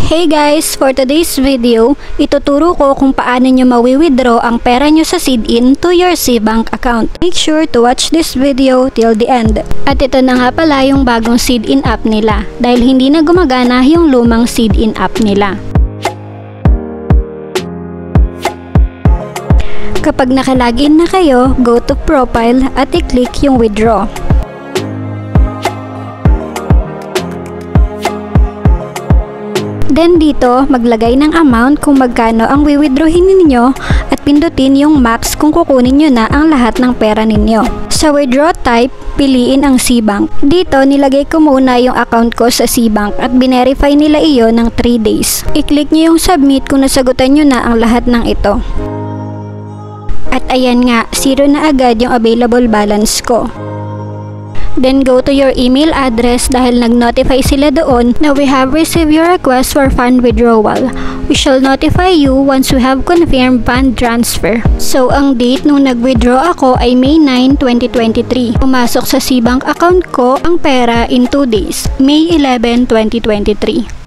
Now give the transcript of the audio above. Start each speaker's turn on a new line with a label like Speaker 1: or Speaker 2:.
Speaker 1: Hey guys! For today's video, ituturo ko kung paano nyo mawi-withdraw ang pera nyo sa SeedIn to your SeaBank account. Make sure to watch this video till the end. At ito na nga pala yung bagong SeedIn app nila dahil hindi na gumagana yung lumang SeedIn app nila. Kapag nakalagin na kayo, go to profile at i-click yung withdraw. Then dito, maglagay ng amount kung magkano ang wi-withdrawin ninyo at pindutin yung max kung kukunin nyo na ang lahat ng pera ninyo. Sa withdraw type, piliin ang SeaBank. Dito, nilagay ko muna yung account ko sa SeaBank at binerify nila iyon ng 3 days. I-click nyo yung submit kung nasagutan nyo na ang lahat ng ito. At ayan nga, 0 na agad yung available balance ko. Then go to your email address dahil nag-notify sila doon na we have received your request for fund withdrawal. We shall notify you once we have confirmed fund transfer. So ang date nung nag-withdraw ako ay May 9, 2023. Pumasok sa SeaBank account ko ang pera in 2 days, May 11, 2023.